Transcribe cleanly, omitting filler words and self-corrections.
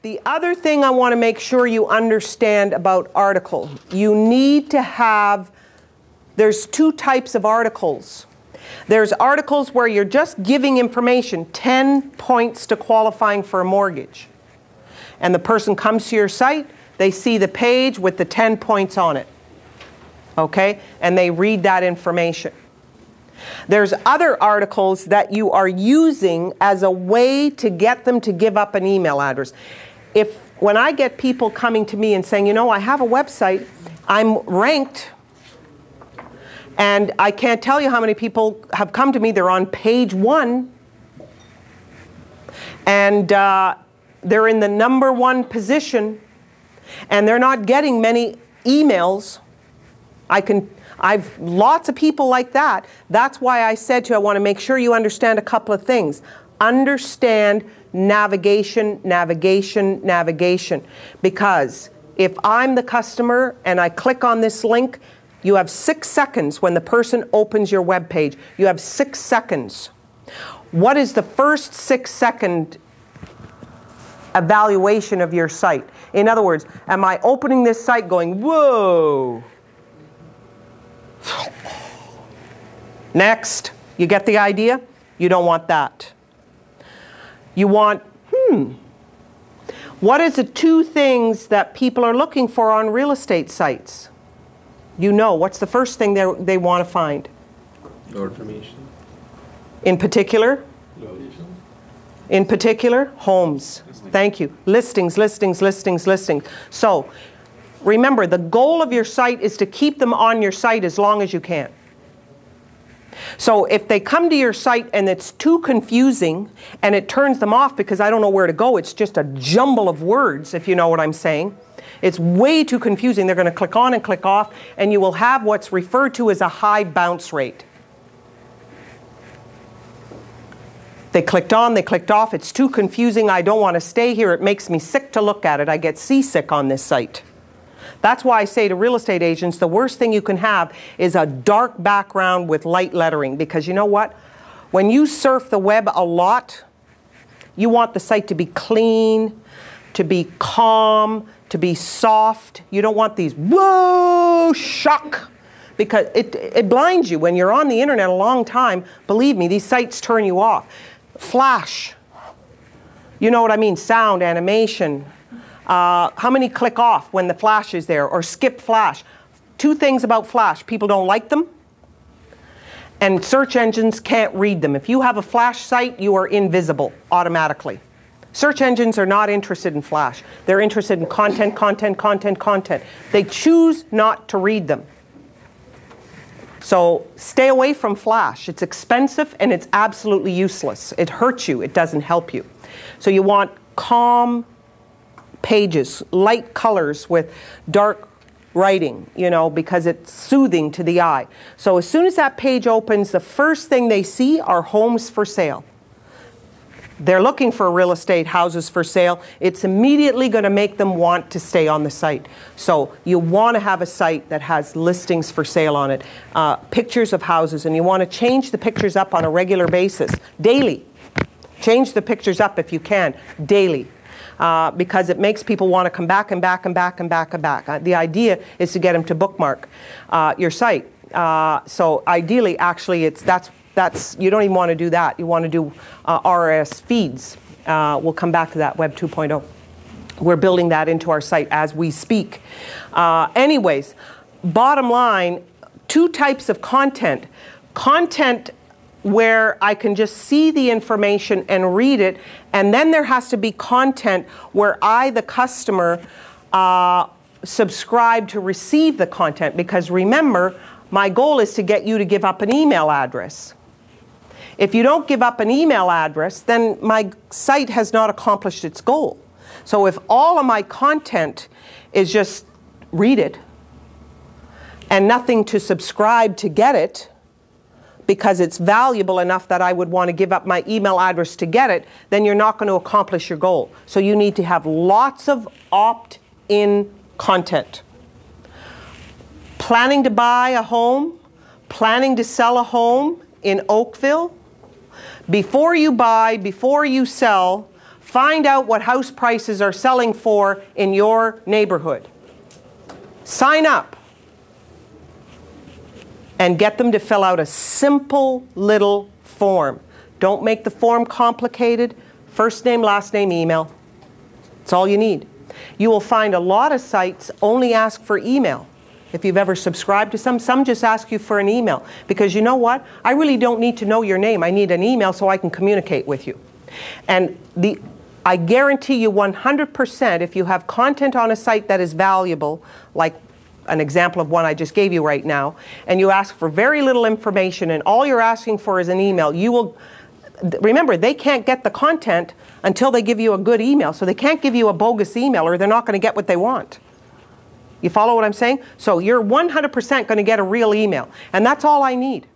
The other thing I want to make sure you understand about article, you need to have, there's two types of articles. There's articles where you're just giving information, 10 points to qualifying for a mortgage. And the person comes to your site, they see the page with the 10 points on it. Okay? And they read that information. There's other articles that you are using as a way to get them to give up an email address. When I get people coming to me and saying, you know, I have a website, I'm ranked, and I can't tell you how many people have come to me, they're on page 1, and they're in the #1 position, and they're not getting many emails. I've lots of people like that. That's why I said to you, I want to make sure you understand a couple of things. Understand navigation, navigation, navigation. Because if I'm the customer and I click on this link, you have 6 seconds when the person opens your web page. You have 6 seconds. What is the first 6-second evaluation of your site? In other words, am I opening this site going, whoa? Next. You get the idea? You don't want that. You want, what is the 2 things that people are looking for on real estate sites? You know, what's the first thing they want to find? Information. In particular? Location. In particular, homes. Thank you. Listings, listings, listings, listings. So, remember, the goal of your site is to keep them on your site as long as you can. So if they come to your site and it's too confusing and it turns them off because I don't know where to go, it's just a jumble of words, if you know what I'm saying. It's way too confusing. They're going to click on and click off, and you will have what's referred to as a high bounce rate. They clicked on, they clicked off. It's too confusing. I don't want to stay here. It makes me sick to look at it. I get seasick on this site. That's why I say to real estate agents, the worst thing you can have is a dark background with light lettering. Because you know what? When you surf the web a lot, you want the site to be clean, to be calm, to be soft. You don't want these, whoa, shock. Because it blinds you. When you're on the internet a long time, believe me, these sites turn you off. Flash. You know what I mean? Sound, animation. How many click off when the flash is there, or skip flash? 2 things about flash. People don't like them, and search engines can't read them. If you have a flash site, you are invisible automatically. Search engines are not interested in flash. They're interested in content, content, content, content. They choose not to read them. So stay away from flash. It's expensive and it's absolutely useless. It hurts you. It doesn't help you. So you want calm pages, light colors with dark writing, you know, because it's soothing to the eye. So as soon as that page opens, the first thing they see are homes for sale. They're looking for real estate houses for sale. It's immediately going to make them want to stay on the site. So you want to have a site that has listings for sale on it, pictures of houses, and you want to change the pictures up on a regular basis, daily. Change the pictures up if you can, daily. Because it makes people want to come back and back and back and back and back. The idea is to get them to bookmark your site. So ideally, actually, that's you don't even want to do that. You want to do RSS feeds. We'll come back to that, Web 2.0. We're building that into our site as we speak. Anyways, bottom line, 2 types of content. Content where I can just see the information and read it, and then there has to be content where I, the customer, subscribe to receive the content, because remember, my goal is to get you to give up an email address. If you don't give up an email address, then my site has not accomplished its goal. So if all of my content is just read it and nothing to subscribe to get it, because it's valuable enough that I would want to give up my email address to get it, then you're not going to accomplish your goal. So you need to have lots of opt-in content. Planning to buy a home, planning to sell a home in Oakville. Before you buy, before you sell, Find out what house prices are selling for in your neighborhood. Sign up and get them to fill out a simple little form. Don't make the form complicated. First name, last name, email. That's all you need. You will find a lot of sites only ask for email. If you've ever subscribed to some just ask you for an email. Because you know what? I really don't need to know your name. I need an email so I can communicate with you. And I guarantee you 100% if you have content on a site that is valuable, like an example of one I just gave you right now, and you ask for very little information and all you're asking for is an email, you will, remember, they can't get the content until they give you a good email. So they can't give you a bogus email or they're not going to get what they want. You follow what I'm saying? So you're 100% going to get a real email. And that's all I need.